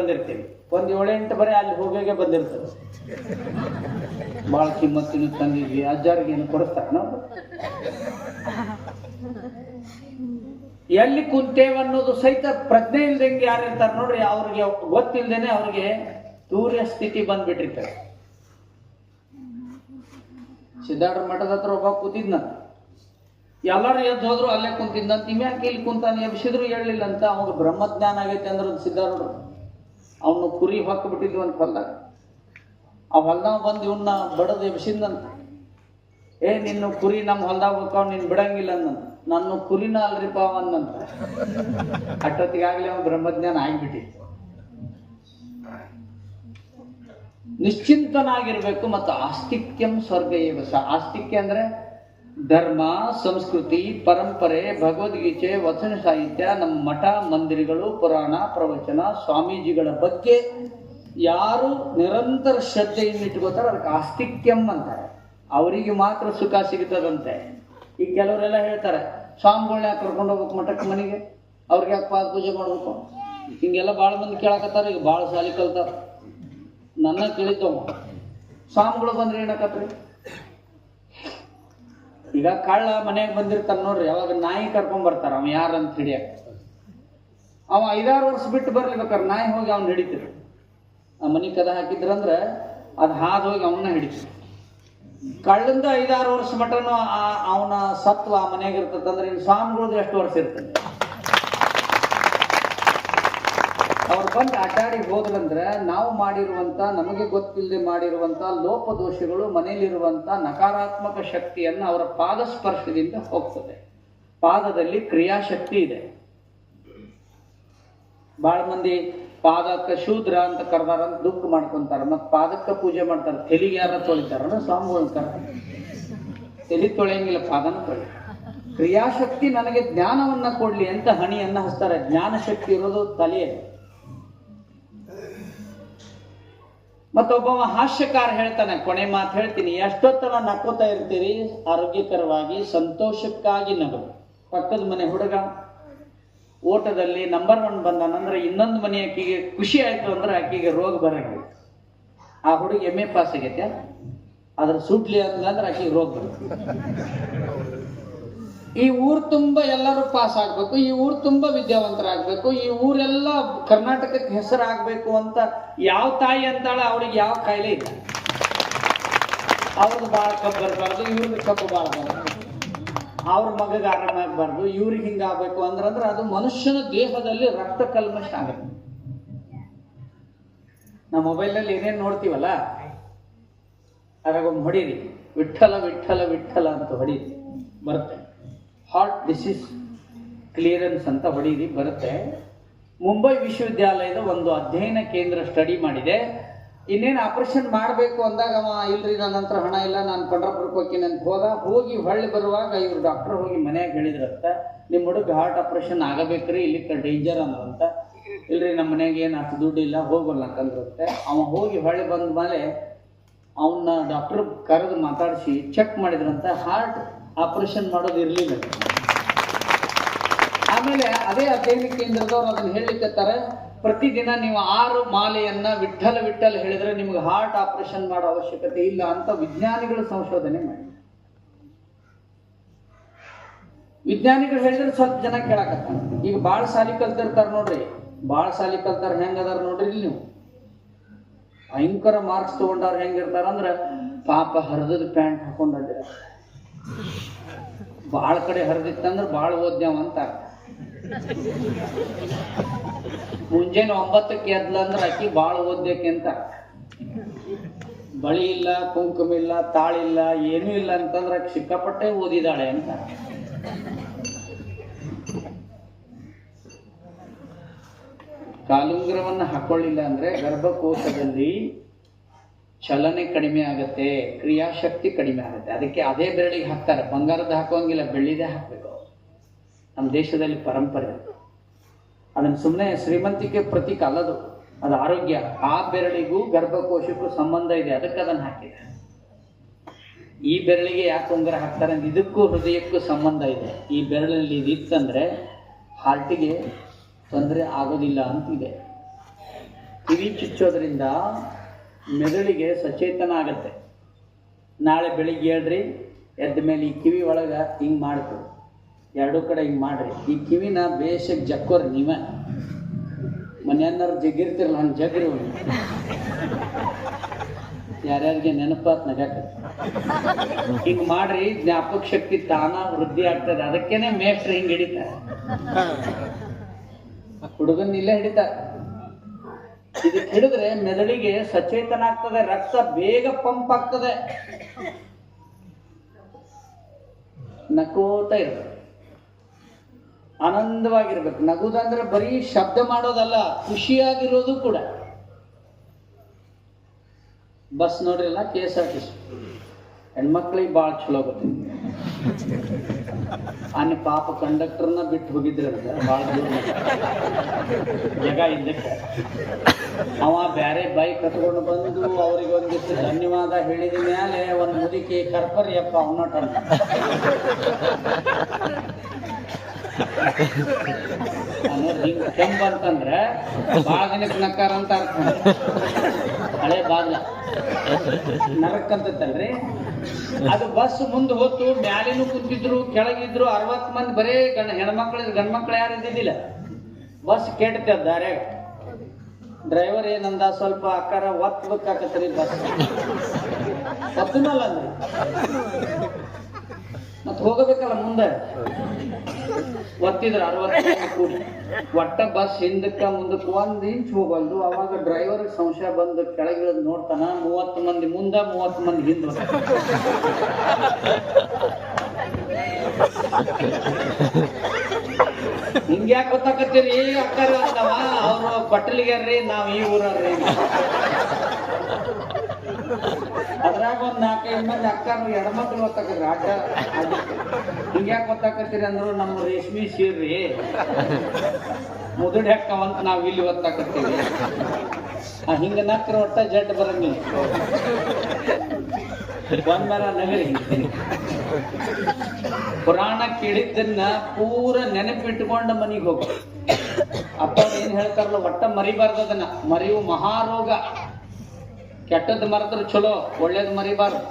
ಬಂದಿರ್ತೀವಿ, ಒಂದು 7-8 ಬರೀ ಅಲ್ಲಿ ಹೋಗೋಗೆ ಬಂದಿರ್ತದೆ. ಭಾಳ ಕಿಮ್ಮತ್ತಿನ ತಂದಿದ್ವಿ, ಅಜ್ಜಾರಿಗೆ ಏನು ಕೊಡಿಸ್ತಾರೆ ನಾವು. ಎಲ್ಲಿ ಕುಂತೇವ ಅನ್ನೋದು ಸಹಿತ ಪ್ರಜ್ಞೆ ಇಲ್ದಂಗೆ ಯಾರು ಇರ್ತಾರೆ ನೋಡ್ರಿ, ಅವ್ರಿಗೆ ಗೊತ್ತಿಲ್ದೇನೆ ಅವ್ರಿಗೆ ತೂರ್ಯ ಸ್ಥಿತಿ ಬಂದ್ಬಿಟ್ಟಿರ್ತಾರೆ. ಸಿದ್ಧಾರ್ಥ ಮಠದ ಹತ್ರ ಒಬ್ಬ ಕೂತಿದ್ನ, ಎಲ್ಲರೂ ಎದ್ದು ಹೋದ್ರು ಅಲ್ಲೇ ಕುಂತಿದ್ದಂತ. ಇವ್ಯಾಕೆ ಇಲ್ಲಿ ಕುಂತಾನೆ, ಎಬ್ಸಿದ್ರು ಹೇಳಲಿಲ್ಲ ಅಂತ. ಅವಾಗ ಬ್ರಹ್ಮಜ್ಞಾನ ಆಗೈತೆ ಅಂದ್ರೆ ಸಿದ್ಧಾರ್ಥ ಅವನು ಕುರಿ ಹೊಕ್ಕ ಬಿಟ್ಟಿದ್ವು ಅಂತ ಹೊಲ್ದಾಗ. ಆ ಹೊಲ್ದಾಗ ಬಂದು ಇವನ್ನ ಬಡದು ಎಬ್ಸಿದಂತ. ನಿನ್ನ ಕುರಿ ನಮ್ಮ ಹೊಲ್ದಾಗ ಹೋಗ್ತಾವ್, ನೀನ್ ಬಿಡಂಗಿಲ್ಲ ಅಂದಂತ. ನನ್ನ ಕುರಿನ ಅಲ್ರಿಪ್ಪ ಅಂದಂತ. ಅಷ್ಟೊತ್ತಿಗಾಗ್ಲೇ ಅವನು ಬ್ರಹ್ಮಜ್ಞಾನ ಆಗಿಬಿಟ್ಟಿತ್ತು. ನಿಶ್ಚಿಂತನಾಗಿರ್ಬೇಕು. ಮತ್ತು ಆಸ್ತಿಕ್ಯಂ ಸ್ವರ್ಗ ಏವಸ. ಆಸ್ತಿಕ್ಯ ಅಂದ್ರೆ ಧರ್ಮ, ಸಂಸ್ಕೃತಿ, ಪರಂಪರೆ, ಭಗವದ್ಗೀತೆ, ವಚನ ಸಾಹಿತ್ಯ, ನಮ್ಮ ಮಠ ಮಂದಿರಗಳು, ಪುರಾಣ ಪ್ರವಚನ, ಸ್ವಾಮೀಜಿಗಳ ಬಗ್ಗೆ ಯಾರು ನಿರಂತರ ಶ್ರದ್ಧೆಯನ್ನು ಇಟ್ಕೋತಾರ ಅದಕ್ಕೆ ಆಸ್ತಿಕ್ಯಂ ಅಂತಾರೆ. ಅವರಿಗೆ ಮಾತ್ರ ಸುಖ ಸಿಗುತ್ತದಂತೆ. ಈಗ ಕೆಲವರೆಲ್ಲ ಹೇಳ್ತಾರೆ, ಸ್ವಾಮಿಗಳನ್ನ ಯಾಕೆ ಕರ್ಕೊಂಡು ಹೋಗ್ಬೇಕು ಮಠಕ್ಕೆ ಮನೆಗೆ, ಅವ್ರಿಗೆ ಯಾಕೆ ಪಾದ ಪೂಜೆ ಮಾಡ್ಬೇಕು, ಹಿಂಗೆಲ್ಲ ಭಾಳ ಮಂದಿ ಕೇಳಕತ್ತಾರ. ಈಗ ಭಾಳ ಸಾಲಿ ಕಲ್ತಾರ. ನನ್ನ ಕೇಳಿದ್ದವ, ಸ್ವಾಮಿಗಳು ಬಂದ್ರೆ ಏನಕತ್ರಿ? ಈಗ ಕಳ್ಳ ಮನೆಗೆ ಬಂದಿರ್ತಾನ ನೋಡ್ರಿ, ಅವಾಗ ನಾಯಿ ಕರ್ಕೊಂಡ್ ಬರ್ತಾರ, ಅವ ಯಾರಂತ ಹಿಡಿಯಕ. ಅವ 5-6 ವರ್ಷ ಬಿಟ್ಟು ಬರ್ಲಿಬೇಕಾರೆ ನಾಯಿ ಹೋಗಿ ಅವ್ನ ಹಿಡಿತಿರು. ಆ ಮನೆ ಕದ ಹಾಕಿದ್ರಂದ್ರೆ ಅದು ಹಾದು ಹೋಗಿ ಅವನ್ನ ಹಿಡಿತಿರು. ಕಳ್ಳಂದ 5-6 ವರ್ಷ ಮಟನು ಅವನ ಸತ್ವ ಆ ಮನೆಯಾಗ ಇರ್ತದಂದ್ರೆ ಇನ್ನು ಸ್ವಾಮಿಗಳದ್ದು ಎಷ್ಟು ವರ್ಷ ಇರ್ತದೆ? ಅವ್ರು ಬಂದು ಅಡ್ಡಾಡಿ ಹೋದ್ರಂದ್ರೆ ನಾವು ಮಾಡಿರುವಂತ, ನಮಗೆ ಗೊತ್ತಿಲ್ಲದೆ ಮಾಡಿರುವಂತ ಲೋಪದೋಷಗಳು, ಮನೆಯಲ್ಲಿರುವಂತ ನಕಾರಾತ್ಮಕ ಶಕ್ತಿಯನ್ನು ಅವರ ಪಾದ ಸ್ಪರ್ಶದಿಂದ ಹೋಗ್ತದೆ. ಪಾದದಲ್ಲಿ ಕ್ರಿಯಾಶಕ್ತಿ ಇದೆ. ಬಹಳ ಮಂದಿ ಪಾದಕ್ಕೆ ಶೂದ್ರ ಅಂತ ಕರ್ದಾರ ಅಂತ ದುಃಖ ಮಾಡ್ಕೊಂತಾರ, ಮತ್ ಪಾದಕ್ಕೆ ಪೂಜೆ ಮಾಡ್ತಾರೆ. ತೆಲಿಗೆ ಯಾರ ತೊಳಿತಾರ? ಸ್ವಾಮಿಗಳು ಕರ್ತಾರೆ. ತೆಲಿ ತೊಳೆಯಂಗಿಲ್ಲ, ಪಾದನ ತೊಳಿ. ಕ್ರಿಯಾಶಕ್ತಿ ನನಗೆ ಜ್ಞಾನವನ್ನ ಕೊಡ್ಲಿ ಅಂತ ಹಣಿಯನ್ನ ಹಚ್ತಾರೆ. ಜ್ಞಾನ ಶಕ್ತಿ ಇರೋದು ತಲೆಯಲ್ಲಿ. ಮತ್ತೊಬ್ಬವ ಹಾಸ್ಯಕಾರ ಹೇಳ್ತಾನೆ, ಕೊನೆ ಮಾತು ಹೇಳ್ತೀನಿ, ಎಷ್ಟೊತ್ತನ ನಕ್ಕೋತಾ ಇರ್ತೀರಿ, ಆರೋಗ್ಯಕರವಾಗಿ ಸಂತೋಷಕ್ಕಾಗಿ ನಗು. ಪಕ್ಕದ ಮನೆ ಹುಡುಗ ಓಟದಲ್ಲಿ ನಂಬರ್ 1 ಬಂದಾನಂದ್ರೆ ಇನ್ನೊಂದು ಮನೆ ಆಕಿಗೆ ಖುಷಿ ಆಯ್ತು ಅಂದ್ರೆ ಆಕಿಗೆ ರೋಗ ಬರಂಗಿಲ್ಲ. ಆ ಹುಡುಗ MA ಪಾಸ್ ಆಗೈತೆ, ಅದ್ರ ಸುಟ್ಲಿ ಅಂದ್ರೆ ಆಕಿಗೆ ರೋಗ ಬರುತ್ತೆ. ಈ ಊರು ತುಂಬ ಎಲ್ಲರೂ ಪಾಸ್ ಆಗ್ಬೇಕು, ಈ ಊರು ತುಂಬ ವಿದ್ಯಾವಂತರಾಗಬೇಕು, ಈ ಊರೆಲ್ಲ ಕರ್ನಾಟಕಕ್ಕೆ ಹೆಸರಾಗಬೇಕು ಅಂತ ಯಾವ ತಾಯಿ ಅಂತಾಳೆ, ಅವ್ರಿಗೆ ಯಾವ ಕಾಯಿಲೆ ಇಲ್ಲ. ಅವ್ರದ್ದು ಭಾಳ ಕಬ್ಬು ಬರಬಾರ್ದು, ಇವ್ರಿಗೆ ಕಬ್ಬು ಭಾಳ ಬರಬಾರ್ದು, ಅವ್ರ ಮಗಗೆ ಆರಾಮಾಗಬಾರ್ದು, ಇವ್ರಿಗೆ ಹಿಂಗಾಗಬೇಕು ಅಂದ್ರೆ ಅದು ಮನುಷ್ಯನ ದೇಹದಲ್ಲಿ ರಕ್ತ ಕಲ್ಮಶ ಆಗುತ್ತೆ. ನಾವು ಮೊಬೈಲ್ನಲ್ಲಿ ಏನೇನು ನೋಡ್ತೀವಲ್ಲ, ಅದ್ರಾಗೊಮ್ಮೆ ಹೊಡೀರಿ, ವಿಠ್ಠಲ ವಿಠ್ಠಲ ವಿಠ್ಠಲ ಅಂತ ಹೊಡೀರಿ, ಬರುತ್ತೆ. ಹಾರ್ಟ್ ಡಿಸೀಸ್ ಕ್ಲಿಯರೆನ್ಸ್ ಅಂತ ಹೊಡೀರಿ, ಬರುತ್ತೆ. ಮುಂಬೈ ವಿಶ್ವವಿದ್ಯಾಲಯದ ಒಂದು ಅಧ್ಯಯನ ಕೇಂದ್ರ ಸ್ಟಡಿ ಮಾಡಿದೆ. ಇನ್ನೇನು ಆಪರೇಷನ್ ಮಾಡಬೇಕು ಅಂದಾಗ ಅವ, ಇಲ್ರಿ ನನ್ನ ಹತ್ರ ಹಣ ಇಲ್ಲ, ನಾನು ಪಂಡ್ರಾಪುರಕ್ಕೆ ಹೋಗ್ತೀನಿ ಅಂತ ಹೋಗಿ ಹೊಳ್ಳಿ ಬರುವಾಗ ಇವ್ರು ಡಾಕ್ಟರ್ ಹೋಗಿ ಮನ್ಯಾಗ ಹೇಳಿದ್ರಂತ, ನಿಮ್ಮ ಹುಡುಗ ಹಾರ್ಟ್ ಆಪರೇಷನ್ ಆಗಬೇಕ್ರಿ, ಇಲ್ಲಿ ಡೇಂಜರ್ ಅನ್ನೋಂತ. ಇಲ್ರಿ ನಮ್ಮ ಮನೆಯಾಗ ಏನು ಅಷ್ಟು ದುಡ್ಡು ಇಲ್ಲ, ಹೋಗಲ್ಲಂತಂದ್ರಂತೆ. ಅವ ಹೋಗಿ ಹೊಳ್ಳಿ ಬಂದ ಮೇಲೆ ಅವನ್ನ ಡಾಕ್ಟರ್ ಕರೆದು ಮಾತಾಡಿಸಿ ಚೆಕ್ ಮಾಡಿದ್ರಂತ, ಹಾರ್ಟ್ ಆಪರೇಷನ್ ಮಾಡೋದು ಇರಲಿಲ್ಲ. ಆಮೇಲೆ ಅದೇ ಅಧ್ಯಯನ ಕೇಂದ್ರದವ್ರು ಅದನ್ನು ಹೇಳಲಿಕ್ಕತ್ತಾರೆ, ಪ್ರತಿದಿನ ನೀವು 6 ಮಾಲೆಯನ್ನ ವಿಠ್ಠಲ ವಿಠ್ಠಲ ಹೇಳಿದ್ರೆ ನಿಮ್ಗೆ ಹಾರ್ಟ್ ಆಪರೇಷನ್ ಮಾಡೋ ಅವಶ್ಯಕತೆ ಇಲ್ಲ ಅಂತ ವಿಜ್ಞಾನಿಗಳು ಸಂಶೋಧನೆ ಮಾಡಿ. ವಿಜ್ಞಾನಿಗಳು ಹೇಳಿದ್ರೆ ಸ್ವಲ್ಪ ಜನ ಕೇಳಕತ್ತಾರ. ಈಗ ಭಾಳ ಸಾಲಿ ಕಲ್ತಿರ್ತಾರ ನೋಡ್ರಿ, ಭಾಳ ಸಾಲಿ ಕಲ್ತಾರ ಹೆಂಗದಾರ ನೋಡ್ರಿ. ಇಲ್ಲಿ ನೀವು ಭಯಂಕರ ಮಾರ್ಕ್ಸ್ ತಗೊಂಡವ್ರು ಹೆಂಗಿರ್ತಾರ ಅಂದ್ರೆ, ಪಾಪ ಹರಿದದ ಪ್ಯಾಂಟ್ ಹಾಕೊಂಡ್ರೆ ಭಾಳ ಕಡೆ ಹರಿದಿತ್ತಂದ್ರೆ ಭಾಳ ಓದ್ಯಾವ ಅಂತಾರ. ಮುಂಜಾನೆ 9ಕ್ಕೆ ಎದ್ಲಂದ್ರೆ ಆಕಿ ಭಾಳ ಓದ್ಯಕ್ಕೆ ಅಂತ. ಬಳಿ ಇಲ್ಲ, ಕುಂಕುಮ ಇಲ್ಲ, ತಾಳಿಲ್ಲ, ಏನೂ ಇಲ್ಲ ಅಂತಂದ್ರೆ ಸಿಕ್ಕಾಪಟ್ಟೆ ಓದಿದಾಳೆ ಅಂತ. ಕಾಲುಂಗುರವನ್ನು ಹಾಕೊಳ್ಳಿಲ್ಲ ಅಂದ್ರೆ ಗರ್ಭಕೋಶದಲ್ಲಿ ಚಲನೆ ಕಡಿಮೆ ಆಗುತ್ತೆ, ಕ್ರಿಯಾಶಕ್ತಿ ಕಡಿಮೆ ಆಗುತ್ತೆ. ಅದಕ್ಕೆ ಅದೇ ಬೆರಳಿಗೆ ಹಾಕ್ತಾರೆ, ಬಂಗಾರದ ಹಾಕೋಂಗಿಲ್ಲ, ಬೆಳ್ಳಿದೇ ಹಾಕಬೇಕು. ನಮ್ಮ ದೇಶದಲ್ಲಿ ಪರಂಪರೆ ಅದನ್ನು ಸುಮ್ಮನೆ ಶ್ರೀಮಂತಿಕೆ ಪ್ರತೀಕ ಅಲ್ಲದು, ಅದು ಆರೋಗ್ಯ. ಆ ಬೆರಳಿಗೂ ಗರ್ಭಕೋಶಕ್ಕೂ ಸಂಬಂಧ ಇದೆ, ಅದಕ್ಕೆ ಅದನ್ನು ಹಾಕಿದೆ. ಈ ಬೆರಳಿಗೆ ಯಾಕೆ ಉಂಗುರ ಹಾಕ್ತಾರೆ ಅಂದ್ರೆ ಇದಕ್ಕೂ ಹೃದಯಕ್ಕೂ ಸಂಬಂಧ ಇದೆ. ಈ ಬೆರಳಲ್ಲಿ ಇದಿತ್ತಂದ್ರೆ ಹಾರ್ಟಿಗೆ ತೊಂದರೆ ಆಗೋದಿಲ್ಲ ಅಂತಿದೆ. ಕಿವಿ ಚುಚ್ಚೋದ್ರಿಂದ ಮೆದುಳಿಗೆ ಸಚೇತನ ಆಗತ್ತೆ. ನಾಳೆ ಬೆಳಿಗ್ಗೆ ಹೇಳ್ರಿ, ಎದ್ದ ಮೇಲೆ ಈ ಕಿವಿ ಒಳಗೆ ಹಿಂಗೆ ಮಾಡ್ತು, ಎರಡೂ ಕಡೆ ಹಿಂಗೆ ಮಾಡ್ರಿ. ಈ ಕಿವಿನ ಬೇಷಕ್ಕೆ ಜಕ್ಕೋರಿ. ನೀವ ಮನೆಯನ್ನಾರು ಜಗ್ಗಿರ್ತಿರಲ್ಲ, ಹಂಗೆ ಜಗ್ರಿ. ಯಾರ್ಯಾರಿಗೆ ನೆನಪಾತ್ ನಗಾಕ ಹಿಂಗೆ ಮಾಡ್ರಿ, ಜ್ಞಾಪಕ ಶಕ್ತಿ ತಾನ ವೃದ್ಧಿ ಆಗ್ತದೆ. ಅದಕ್ಕೇನೆ ಮೇಷ್ಟ್ರು ಹಿಂಗೆ ಹಿಡಿತಾರೆ, ಹುಡುಗನ್ ಇಲ್ಲೇ ಹಿಡಿತಾರೆ. ಇದಕ್ಕೆ ಹಿಡಿದ್ರೆ ಮೆದುಳಿಗೆ ಸಚೇತನ ಆಗ್ತದೆ, ರಕ್ತ ಬೇಗ ಪಂಪ್ ಆಗ್ತದೆ. ನಕೋತ ಇರ್ಬೇಕು, ಆನಂದವಾಗಿರ್ಬೇಕು. ನಗುದಂದ್ರೆ ಬರೀ ಶಬ್ದ ಮಾಡೋದಲ್ಲ, ಖುಷಿಯಾಗಿರೋದು ಕೂಡ. ಬಸ್ ನೋಡ್ರಿಲ್ಲ, KSRTC ಹೆಣ್ಮಕ್ಳಿಗೆ ಭಾಳ ಚಲೋ ಗೊತ್ತಿದೆ. ಅನ್ನಿ ಪಾಪ ಕಂಡಕ್ಟರ್ನ ಬಿಟ್ಟು ಹೋಗಿದ್ರಂತ ಭಾಳ ದೂರ ಜಾಗ ಇದ್ದಕ್ಕೆ. ಅವ ಬೇರೆ ಬೈಕ್ ಕಟ್ಕೊಂಡು ಬಂದು ಅವ್ರಿಗೆ ಒಂದಿಷ್ಟು ಧನ್ಯವಾದ ಹೇಳಿದ ಮೇಲೆ ಒಂದು ಮುದುಕಿ ಕರ್ಪರಿಯಪ್ಪ ಅವನೋಟ ಹಿಂಗೆ ಕೆಂಪ್ ಅಂತಂದ್ರೆ ಭಾಳ ದಿನಕ್ಕೆ ನಕ್ಕಾರ ಅಂತ ಅರ್ಥ. ಹಳೆ ಬಾಗ್ಲ ನರಕ್ಕಂತಲ್ರಿ ಅದು. ಬಸ್ ಮುಂದೆ ಹೊತ್ತು ಮ್ಯಾಲಿನೂ ಕುಂತಿದ್ರು, ಕೆಳಗಿದ್ರು 60 ಮಂದಿ, ಬರೇ ಗಂಡ್ಮಕ್ಳು ಯಾರು ಇದ್ದಿದ್ದಿಲ್ಲ. ಬಸ್ ಕೆಟ್ಟದ ದಾರೆ. ಡ್ರೈವರ್ ಏನಂದ, ಸ್ವಲ್ಪ ಆಕಾರ ಒತ್ತಬೇಕಾಕತ್ರಿ ಬಸ್. ಒತ್ತನಲ್ಲ ಅಂದ್ರಿ, ಮತ್ ಹೋಗಬೇಕಲ್ಲ ಮುಂದೆ. ಒತ್ತಿದ್ರು 60 ಮಂದಿ ಕೂಡಿ. ಒಟ್ಟ ಬಸ್ ಹಿಂದಕ್ಕ ಮುಂದಕ್ಕೆ 1 ಇಂಚ್ ಹೋಗಲ್ದು. ಅವಾಗ ಡ್ರೈವರ್ ಸಂಶಯ ಬಂದು ಕೆಳಗಿಳಿದ್ ನೋಡ್ತಾನ, 30 ಮಂದಿ ಮುಂದ, 30 ಮಂದಿ ಹಿಂದ. ಹಿಂಗ್ಯಾಕೆ ಗೊತ್ತಾಕತ್ತೀರಿ ಅಕ್ಕಾರ ಅಂದವ. ಅವ್ರು ಪಟ್ಟಲಿಗ್ಯಾರ್ರಿ, ನಾವ್ ಈ ಊರ್ರಿ. ಅದ್ರಾಗ ಒಂದ್ 4-5 ಮಂದಿ ಅಕ್ಕಾರ ಹೆಣ್ಮಕ್ಳು ಗೊತ್ತಾಕತ್ರಿ. ಆಟ ಹಿಂಗ್ಯಾಕೆ ಗೊತ್ತಾಕತ್ತೀರಿ ಅಂದ್ರು, ನಮ್ಮ ರೇಷ್ಮಿ ಸೀರ್ರಿ ಮುದುಡಿ ಹಾಕವಂತ ನಾವ್ ಇಲ್ಲಿ ಗೊತ್ತಾಕತ್ತೀವಿ. ಹಿಂಗ ನಕ್ರ ಒಟ್ಟ ಜಡ್ ಬರಂಗಿಲ್ಲ. ಒಂದರ ನಗರಿ ಪುರಾಣ ಕೇಳಿದ್ದನ್ನ ಪೂರ ನೆನಪಿಟ್ಟುಕೊಂಡ ಮನಿಗೆ ಹೋಗ. ಅಪ್ಪ ಏನ್ ಹೇಳ್ತಾರಲ್ಲ, ಒಟ್ಟ ಮರಿಬಾರ್ದು. ಅದನ್ನ ಮರಿವು ಮಹಾರೋಗ. ಕೆಟ್ಟದ್ದು ಮರೆದ್ರೆ ಚಲೋ, ಒಳ್ಳೇದು ಮರಿಬಾರ್ದು.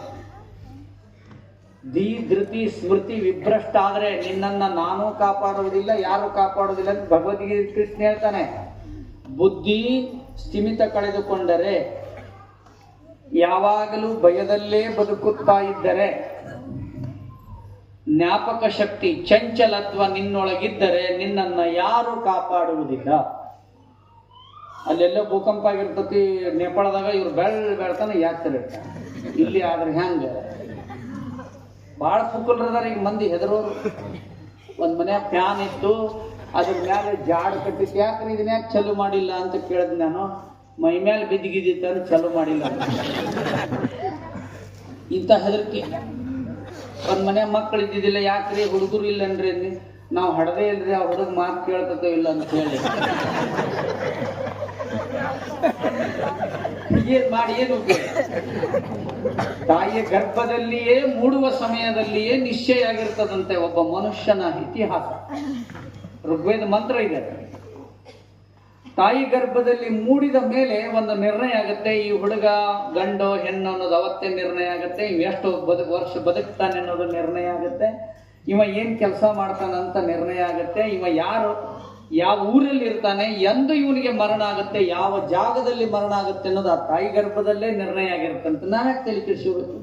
ಧೃತಿ ಸ್ಮೃತಿ ವಿಭ್ರಷ್ಟ ಆದ್ರೆ ನಿನ್ನನ್ನ ನಾನು ಕಾಪಾಡುವುದಿಲ್ಲ, ಯಾರು ಕಾಪಾಡುವುದಿಲ್ಲ ಅಂತ ಭಗವದ್ಗೀತೆ ಕೃಷ್ಣ ಹೇಳ್ತಾನೆ. ಬುದ್ಧಿ ಸ್ಥಿಮಿತ ಕಳೆದುಕೊಂಡರೆ, ಯಾವಾಗಲೂ ಭಯದಲ್ಲೇ ಬದುಕುತ್ತಾ ಇದ್ದರೆ, ಜ್ಞಾಪಕ ಶಕ್ತಿ ಚಂಚಲತ್ವ ನಿನ್ನೊಳಗಿದ್ದರೆ ನಿನ್ನನ್ನ ಯಾರು ಕಾಪಾಡುವುದಿಲ್ಲ. ಅಲ್ಲೆಲ್ಲೋ ಭೂಕಂಪ ಆಗಿರ್ತತಿ ನೇಪಾಳದಾಗ, ಇವ್ರು ಬೆಳ್ತಾನೆ ಯಾಕ್ತಾರೆ. ಇಲ್ಲಿ ಆದ್ರೆ ಹೆಂಗ ಭಾಳ ಪುಕ್ಕಲ್ರದಾರ ಈಗ ಮಂದಿ ಹೆದರೋರು. ಒಂದ್ ಮನೆ ಫ್ಯಾನ್ ಇತ್ತು, ಅದ್ರ ಮ್ಯಾಲೆ ಜಾಡ್ ಕಟ್ಟಿತ್ತು. ಯಾಕ್ರಿ ಇದನ್ನ ಯಾಕೆ ಚಲು ಮಾಡಿಲ್ಲ ಅಂತ ಕೇಳಿದ್ ನಾನು. ಮೈ ಮೇಲೆ ಬಿದ್ದಿಗಿದ್ದಿತ್ತು ಅಂತ ಚಲು ಮಾಡಿಲ್ಲ. ಇಂಥ ಹೆದರಿಕೆ. ಒಂದ್ ಮನೆ ಮಕ್ಕಳು ಇದ್ದಿದ್ದಿಲ್ಲ, ಯಾಕ್ರಿ ಹುಡುಗರು ಇಲ್ಲನ್ರಿ. ನಾವು ಹಡದೇ ಇಲ್ರಿ, ಆ ಹುಡುಗ ಮಾತು ಕೇಳ್ತೋ ಇಲ್ಲ ಅಂತ ಹೇಳಿ ಏನ್ ಮಾಡಿ ಏನು. ತಾಯಿಯ ಗರ್ಭದಲ್ಲಿಯೇ ಮೂಡುವ ಸಮಯದಲ್ಲಿಯೇ ನಿಶ್ಚಯ ಆಗಿರ್ತದಂತೆ ಒಬ್ಬ ಮನುಷ್ಯನ ಇತಿಹಾಸ. ಋಗ್ವೇದ ಮಂತ್ರ ಇದೆ. ತಾಯಿ ಗರ್ಭದಲ್ಲಿ ಮೂಡಿದ ಮೇಲೆ ಒಂದು ನಿರ್ಣಯ ಆಗುತ್ತೆ. ಈ ಹುಡುಗ ಗಂಡು ಹೆಣ್ಣು ಅನ್ನೋದು ಅವತ್ತೇ ನಿರ್ಣಯ ಆಗುತ್ತೆ. ಎಷ್ಟು ವರ್ಷ ಬದುಕ್ತಾನೆ ಅನ್ನೋದು ನಿರ್ಣಯ ಆಗುತ್ತೆ. ಇವ ಏನ್ ಕೆಲಸ ಮಾಡ್ತಾನಂತ ನಿರ್ಣಯ ಆಗುತ್ತೆ. ಇವ ಯಾವ ಊರಲ್ಲಿ ಇರ್ತಾನೆ, ಎಂದು ಇವನಿಗೆ ಮರಣ ಆಗುತ್ತೆ, ಯಾವ ಜಾಗದಲ್ಲಿ ಮರಣ ಆಗುತ್ತೆ ಅನ್ನೋದು ಆ ತಾಯಿ ಗರ್ಭದಲ್ಲೇ ನಿರ್ಣಯ ಆಗಿರುತ್ತಂತ ನಾವ್ಯಾಕೆ ತಲೆ ಕೆಡಿಸ್ಕೋಬೇಕು?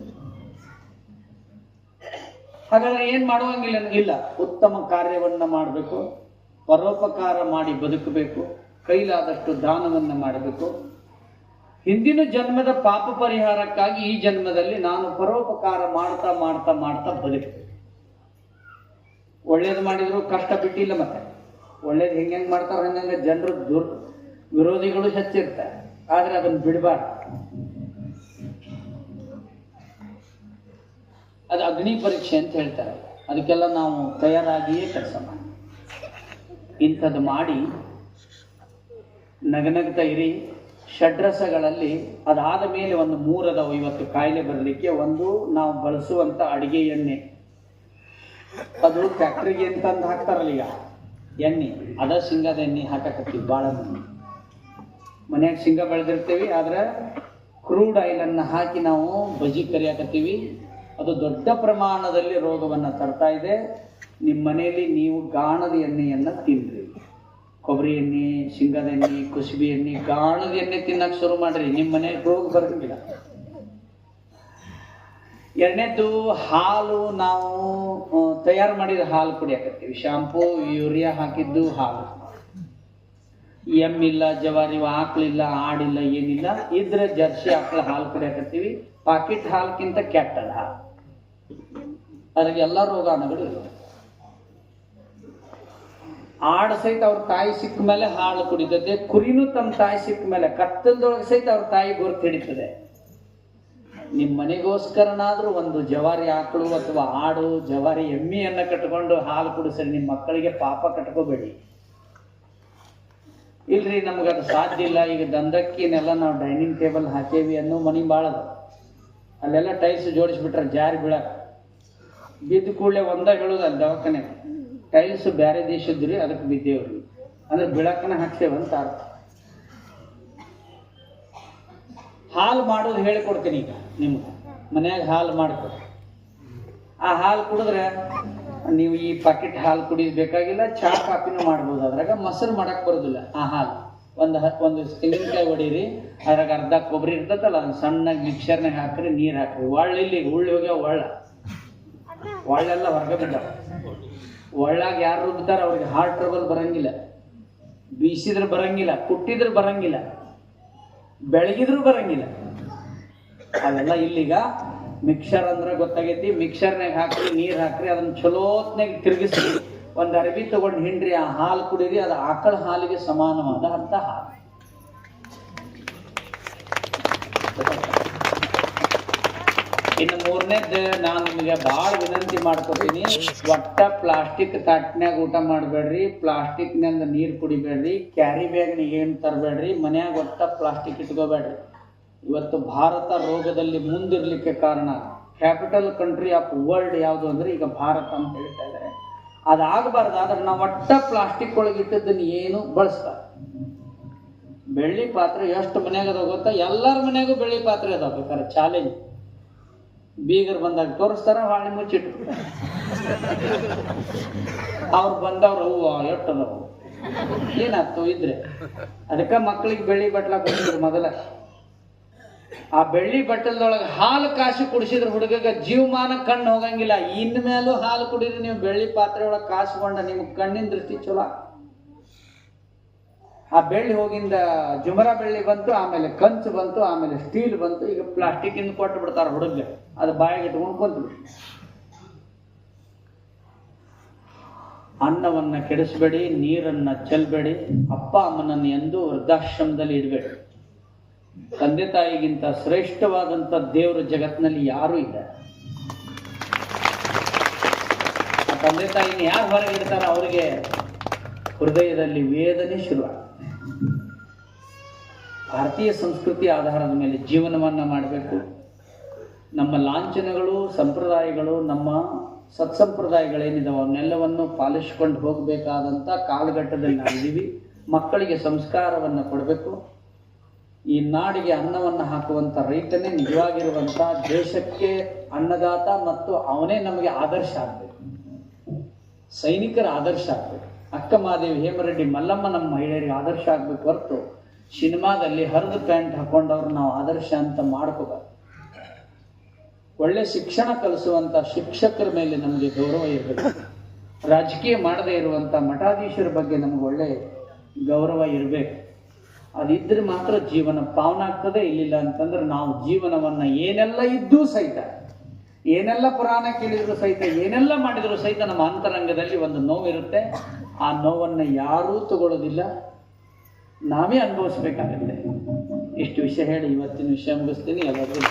ಹಾಗಾದ್ರೆ ಏನ್ ಮಾಡುವಂಗಿಲ್ಲ. ಇಲ್ಲ, ಉತ್ತಮ ಕಾರ್ಯವನ್ನ ಮಾಡಬೇಕು, ಪರೋಪಕಾರ ಮಾಡಿ ಬದುಕಬೇಕು, ಕೈಲಾದಷ್ಟು ದಾನವನ್ನ ಮಾಡಬೇಕು. ಹಿಂದಿನ ಜನ್ಮದ ಪಾಪ ಪರಿಹಾರಕ್ಕಾಗಿ ಈ ಜನ್ಮದಲ್ಲಿ ನಾನು ಪರೋಪಕಾರ ಮಾಡ್ತಾ ಮಾಡ್ತಾ ಮಾಡ್ತಾ ಬದುಕಬೇಕು. ಒಳ್ಳೇದು ಮಾಡಿದ್ರು ಕಷ್ಟ ಬಿಟ್ಟಿಲ್ಲ. ಮತ್ತೆ ಒಳ್ಳೇದು ಹೆಂಗ್ ಮಾಡ್ತಾರ ಹಂಗ ಜನರು ವಿರೋಧಿಗಳು ಹೆಚ್ಚಿರ್ತಾರೆ. ಆದ್ರೆ ಅದನ್ನ ಬಿಡಬಾರ್ದು. ಅದು ಅಗ್ನಿ ಪರೀಕ್ಷೆ ಅಂತ ಹೇಳ್ತಾರೆ. ಅದಕ್ಕೆಲ್ಲ ನಾವು ತಯಾರಾಗಿಯೇ ಕೆಲಸ ಮಾಡಿ ಇಂಥದ್ದು ಮಾಡಿ ನಗನಗ್ತಾ ಇರಿ. ಷಡ್ರಸಗಳಲ್ಲಿ ಅದಾದ ಮೇಲೆ ಒಂದು 3 ಅದಾವು ಇವತ್ತು ಕಾಯಿಲೆ ಬರಲಿಕ್ಕೆ. ಒಂದು ನಾವು ಬಳಸುವಂತ ಅಡಿಗೆ ಎಣ್ಣೆ, ಅದು ಫ್ಯಾಕ್ಟ್ರಿಗೆ ಅಂತಂದು ಹಾಕ್ತಾರಲ್ಲ ಈಗ ಎಣ್ಣೆ, ಅದ ಶೇಂಗಾದ ಎಣ್ಣೆ ಹಾಕಕತ್ತೀವಿ ಭಾಳ ಮಂದಿ. ಮನ್ಯಾಗ ಶೇಂಗಾ ಬೆಳೆದಿರ್ತೀವಿ, ಆದ್ರೆ ಕ್ರೂಡ್ ಆಯಿಲನ್ನು ಹಾಕಿ ನಾವು ಬಜಿ ಕರಿಯಾಕತ್ತೀವಿ. ಅದು ದೊಡ್ಡ ಪ್ರಮಾಣದಲ್ಲಿ ರೋಗವನ್ನು ತರ್ತಾ ಇದೆ. ನಿಮ್ಮ ಮನೆಯಲ್ಲಿ ನೀವು ಗಾಣದ ಎಣ್ಣೆಯನ್ನು ತಿನ್ನಿರಿ. ಕೊಬ್ಬರಿ ಎಣ್ಣೆ, ಶೇಂಗಾದ ಎಣ್ಣೆ, ಕುಸುಬಿ ಎಣ್ಣೆ, ಗಾಣದ ಎಣ್ಣೆ ತಿನ್ನಕ್ಕೆ ಶುರು ಮಾಡಿರಿ. ನಿಮ್ಮ ಮನೆಗೆ ರೋಗ ಬರೋಂಗಿಲ್ಲ. ಎರಡನೇದ್ದು, ಹಾಲು ನಾವು ತಯಾರು ಮಾಡಿದ ಹಾಲು ಕುಡಿಯಾಕತ್ತೀವಿ. ಶಾಂಪೂ, ಯೂರಿಯಾ ಹಾಕಿದ್ದು ಹಾಲು. ಎಮ್ಮಿಲ್ಲ, ಜವಾರಿ ಆಕಳಿಲ್ಲ, ಆಡಿಲ್ಲ, ಏನಿಲ್ಲ. ಇದ್ರೆ ಜರ್ಸಿ ಆಕಳ ಹಾಲು ಕುಡಿಯಾಕತ್ತೀವಿ. ಪಾಕೆಟ್ ಹಾಲಕ್ಕಿಂತ ಕೆಟ್ಟದ ಹಾಲು. ಅದ್ರಾಗ ಎಲ್ಲ ರೋಗಾಣುಗಳು ಇರುತ್ತೆ. ಆಡು ಸಹಿತ ಅವ್ರ ತಾಯಿ ಸಿಕ್ಕ ಮೇಲೆ ಹಾಲು ಕುಡಿತದೆ. ಕುರಿನೂ ತಮ್ಮ ತಾಯಿ ಸಿಕ್ಕ ಮೇಲೆ ಕತ್ತಲದೊಳಗೆ ಸಹಿತ ಅವ್ರ ತಾಯಿ ಗುರುತು ಹಿಡಿತದೆ. ನಿಮ್ಮ ಮನೆಗೋಸ್ಕರನಾದ್ರೂ ಒಂದು ಜವಾರಿ ಆಕಳು ಅಥವಾ ಆಡು, ಜವಾರಿ ಎಮ್ಮಿಯನ್ನ ಕಟ್ಕೊಂಡು ಹಾಲು ಕುಡಿಸ್ರಿ. ನಿಮ್ಮ ಮಕ್ಕಳಿಗೆ ಪಾಪ ಕಟ್ಕೋಬೇಡಿ. ಇಲ್ರಿ ನಮಗದು ಸಾಧ್ಯ ಇಲ್ಲ, ಈಗ ದಂದಕ್ಕಿನೆಲ್ಲ ನಾವು ಡೈನಿಂಗ್ ಟೇಬಲ್ ಹಾಕೇವಿ ಅನ್ನೋ ಮನೆ ಭಾಳ ಅದ. ಅಲ್ಲೆಲ್ಲ ಟೈಲ್ಸ್ ಜೋಡಿಸ್ಬಿಟ್ರೆ ಜಾರಿ ಬೀಳಕ ಬಿದ್ದ ಕೂಡಲೇ ಒಂದ ಹೇಳೋದು ಅಲ್ಲಿ ದವಾಖಾನೆ, ಟೈಲ್ಸ್ ಬೇರೆ ದೇಶದ್ರಿ ಅದಕ್ಕೆ ಬಿದ್ದೇವ್ರಿ ಅಂದ್ರೆ ಬೀಳಕನ ಹಾಕ್ತೇವಂತ ಅರ್ಥ. ಹಾಲು ಮಾಡೋದು ಹೇಳಿಕೊಡ್ತೀನಿ. ಈಗ ನಿಮ್ಗೆ ಮನ್ಯಾಗ ಹಾಲು ಮಾಡ್ಕೊಡ್ರಿ. ಆ ಹಾಲು ಕುಡಿದ್ರೆ ನೀವು ಈ ಪಾಕೆಟ್ ಹಾಲು ಕುಡಿಯೋದು ಬೇಕಾಗಿಲ್ಲ, ಚಹಾ ಕಾಫಿನೂ ಮಾಡ್ಬೋದು. ಅದ್ರಾಗ ಮೊಸರು ಮಾಡಕ್ ಬರೋದಿಲ್ಲ. ಆ ಹಾಲು ಒಂದು ತೆಂಗಿನಕಾಯಿ ಹೊಡೀರಿ, ಅದ್ರಾಗ ಅರ್ಧ ಕೊಬ್ಬರಿ ಇರ್ತದಲ್ಲ, ಅದನ್ನ ಸಣ್ಣಗೆ ಮಿಕ್ಸರ್ನಾಗ ಹಾಕ್ರಿ, ನೀರು ಹಾಕ್ರಿ. ಒಳ್ಳಿಲ್ಲಿ ಉಳ್ಳಿ ಹೋಗ್ಯಾವ, ಒಳ್ಳೆಲ್ಲ ಹೊರಗೆ ಬಿದ್ದಾವ. ಒಳ್ಳಾಗ ಯಾರು ರುಬ್ತಾರ ಅವ್ರಿಗೆ ಹಾರ್ಟ್ ಟ್ರಬಲ್ ಬರಂಗಿಲ್ಲ, ಬೀಸಿದ್ರೆ ಬರಂಗಿಲ್ಲ, ಕುಟ್ಟಿದ್ರೆ ಬರಂಗಿಲ್ಲ, ಬೆಳಗಿದ್ರು ಬರಂಗಿಲ್ಲ. ಅವೆಲ್ಲ ಇಲ್ಲಿಗ ಮಿಕ್ಸರ್ ಅಂದ್ರೆ ಗೊತ್ತಾಗೈತಿ. ಮಿಕ್ಸರ್ನಾಗ ಹಾಕ್ರಿ, ನೀರು ಹಾಕ್ರಿ, ಅದನ್ನ ಚಲೋತ್ನಾಗ ತಿರುಗಿಸ್ರಿ, ಒಂದು ಅರಬಿ ತಗೊಂಡು ಹಿಂಡ್ರಿ, ಆ ಹಾಲು ಕುಡೀರಿ. ಅದು ಆಕಳ ಹಾಲಿಗೆ ಸಮಾನವಾದ ಅಂತ ಹಾಲು. ಇನ್ನು ಮೂರನೇದ್ದು, ನಾನು ನಿಮಗೆ ಭಾಳ ವಿನಂತಿ ಮಾಡ್ಕೊತೀನಿ, ಒಟ್ಟ ಪ್ಲಾಸ್ಟಿಕ್ ತಾಟ್ನ್ಯಾಗ ಊಟ ಮಾಡಬೇಡ್ರಿ, ಪ್ಲಾಸ್ಟಿಕ್ನಿಂದ ನೀರು ಕುಡಿಬೇಡ್ರಿ, ಕ್ಯಾರಿ ಬ್ಯಾಗ್ನ ಏನು ತರಬೇಡ್ರಿ, ಮನ್ಯಾಗ ಒಟ್ಟ ಪ್ಲಾಸ್ಟಿಕ್ ಇಟ್ಕೋಬೇಡ್ರಿ. ಇವತ್ತು ಭಾರತ ರೋಗದಲ್ಲಿ ಮುಂದಿರ್ಲಿಕ್ಕೆ ಕಾರಣ, ಕ್ಯಾಪಿಟಲ್ ಕಂಟ್ರಿ ಆಫ್ ವರ್ಲ್ಡ್ ಯಾವುದು ಅಂದ್ರೆ ಈಗ ಭಾರತ ಅಂತ ಹೇಳ್ತಾ ಇದ್ದಾರೆ. ಅದಾಗಬಾರ್ದು. ಆದ್ರೆ ನಾವು ಒಟ್ಟ ಪ್ಲಾಸ್ಟಿಕ್ ಒಳಗೆ ಇಟ್ಟದ್ದನ್ನು ಏನು ಬಳಸ್ತಾರೆ. ಬೆಳ್ಳಿ ಪಾತ್ರೆ ಎಷ್ಟು ಮನ್ಯಾಗ ಅದಾವ ಗೊತ್ತಾ? ಎಲ್ಲರ ಮನ್ಯಾಗೂ ಬೆಳ್ಳಿ ಪಾತ್ರೆ ಅದಾವ. ಬೇಕಾದ್ರೆ ಚಾಲೆಂಜ್, ಬೀಗರು ಬಂದಾಗ ತೋರಿಸ್ತಾರ, ಹಾಳೆ ಮುಚ್ಚಿಟ್ಟು ಅವ್ರು ಬಂದವ್ರು ಹೂವು ಎಟ್ಟದವು ಏನಾಗ್ತವು ಇದ್ರೆ. ಅದಕ್ಕೆ ಮಕ್ಕಳಿಗೆ ಬೆಳ್ಳಿ ಬಟ್ಲ ಕೊಟ್ಟಿದ್ರು ಮೊದಲ. ಆ ಬೆಳ್ಳಿ ಬಟ್ಟಲದೊಳಗೆ ಹಾಲು ಕಾಸು ಕುಡಿಸಿದ್ರೆ ಹುಡುಗಗ ಜೀವಮಾನ ಕಣ್ಣು ಹೋಗಂಗಿಲ್ಲ. ಇನ್ಮೇಲೂ ಹಾಲು ಕುಡಿದ್ರೆ ನೀವು ಬೆಳ್ಳಿ ಪಾತ್ರೆ ಒಳಗೆ ಕಾಸುಕೊಂಡ ನಿಮ್ಗೆ ಕಣ್ಣಿನ ದೃಷ್ಟಿ ಚಲೋ. ಆ ಬೆಳ್ಳಿ ಹೋಗಿಂದ ಜುಮರ ಬೆಳ್ಳಿ ಬಂತು, ಆಮೇಲೆ ಕಂಚು ಬಂತು, ಆಮೇಲೆ ಸ್ಟೀಲ್ ಬಂತು. ಈಗ ಪ್ಲಾಸ್ಟಿಕ್ ಇಂದ ಕೊಟ್ಟು ಬಿಡ್ತಾರ ಹುಡುಗ, ಅದು ಬಾಯಿಗೆ ಇಟ್ಕೊಂಡು ಕುಂತು. ಅನ್ನವನ್ನ ಕೆಡಿಸ್ಬೇಡಿ, ನೀರನ್ನ ಚೆಲ್ಬೇಡಿ, ಅಪ್ಪ ಅಮ್ಮನನ್ನು ಎಂದೂ ವೃದ್ಧಾಶ್ರಮದಲ್ಲಿ ಇಡಬೇಡಿ. ತಂದೆ ತಾಯಿಗಿಂತ ಶ್ರೇಷ್ಠವಾದಂಥ ದೇವರು ಜಗತ್ತಿನಲ್ಲಿ ಯಾರೂ ಇಲ್ಲ. ಆ ತಂದೆ ತಾಯಿನ ಯಾರು ಹೊರಗೆ ಇಡ್ತಾರ ಅವರಿಗೆ ಹೃದಯದಲ್ಲಿ ವೇದನೆ ಶುರುವಾಗುತ್ತೆ. ಭಾರತೀಯ ಸಂಸ್ಕೃತಿ ಆಧಾರದ ಮೇಲೆ ಜೀವನವನ್ನ ಮಾಡಬೇಕು. ನಮ್ಮ ಲಾಂಛನಗಳು, ಸಂಪ್ರದಾಯಗಳು, ನಮ್ಮ ಸತ್ಸಂಪ್ರದಾಯಗಳೇನಿದಾವೆ ಅವನ್ನೆಲ್ಲವನ್ನು ಪಾಲಿಸ್ಕೊಂಡು ಹೋಗಬೇಕಾದಂಥ ಕಾಲಘಟ್ಟದಲ್ಲಿ ನಾವಿದ್ದೀವಿ. ಮಕ್ಕಳಿಗೆ ಸಂಸ್ಕಾರವನ್ನು ಕೊಡಬೇಕು. ಈ ನಾಡಿಗೆ ಅನ್ನವನ್ನು ಹಾಕುವಂಥ ರೈತನೇ ನಿಜವಾಗಿರುವಂಥ ದೇಶಕ್ಕೆ ಅನ್ನದಾತ, ಮತ್ತು ಅವನೇ ನಮಗೆ ಆದರ್ಶ ಆಗಬೇಕು, ಸೈನಿಕರ ಆದರ್ಶ ಆಗಬೇಕು. ಅಕ್ಕ ಮಹಾದೇವಿ, ಹೇಮರೆಡ್ಡಿ, ಮಲ್ಲಮ್ಮ ನಮ್ಮ ಮಹಿಳೆಯರಿಗೆ ಆದರ್ಶ ಆಗಬೇಕು ಹೊರತು ಸಿನಿಮಾದಲ್ಲಿ ಹರಿದ ಪ್ಯಾಂಟ್ ಹಾಕೊಂಡವ್ರು ನಾವು ಆದರ್ಶ ಅಂತ ಮಾಡ್ಕೋಬಾರ್ದು. ಒಳ್ಳೆ ಶಿಕ್ಷಣ ಕಲಿಸುವಂಥ ಶಿಕ್ಷಕರ ಮೇಲೆ ನಮಗೆ ಗೌರವ ಇರಬೇಕು. ರಾಜಕೀಯ ಮಾಡದೇ ಇರುವಂಥ ಮಠಾಧೀಶರ ಬಗ್ಗೆ ನಮ್ಗೆ ಒಳ್ಳೆ ಗೌರವ ಇರಬೇಕು. ಅದಿದ್ರೆ ಮಾತ್ರ ಜೀವನ ಪಾವನ ಆಗ್ತದೆ. ಇಲ್ಲಿಲ್ಲ ಅಂತಂದ್ರೆ ನಾವು ಜೀವನವನ್ನು ಏನೆಲ್ಲ ಇದ್ದೂ ಸಹಿತ, ಏನೆಲ್ಲ ಪುರಾಣ ಕೇಳಿದ್ರು ಸಹಿತ, ಏನೆಲ್ಲ ಮಾಡಿದ್ರು ಸಹಿತ ನಮ್ಮ ಅಂತರಂಗದಲ್ಲಿ ಒಂದು ನೋವಿರುತ್ತೆ. ಆ ನೋವನ್ನು ಯಾರೂ ತಗೊಳ್ಳೋದಿಲ್ಲ, ನಾವೇ ಅನುಭವಿಸ್ಬೇಕಾಗುತ್ತೆ. ಇಷ್ಟು ವಿಷಯ ಹೇಳಿ ಇವತ್ತಿನ ವಿಷಯ ಮುಗಿಸ್ತೀನಿ. ಎಲ್ಲರಿಗೂ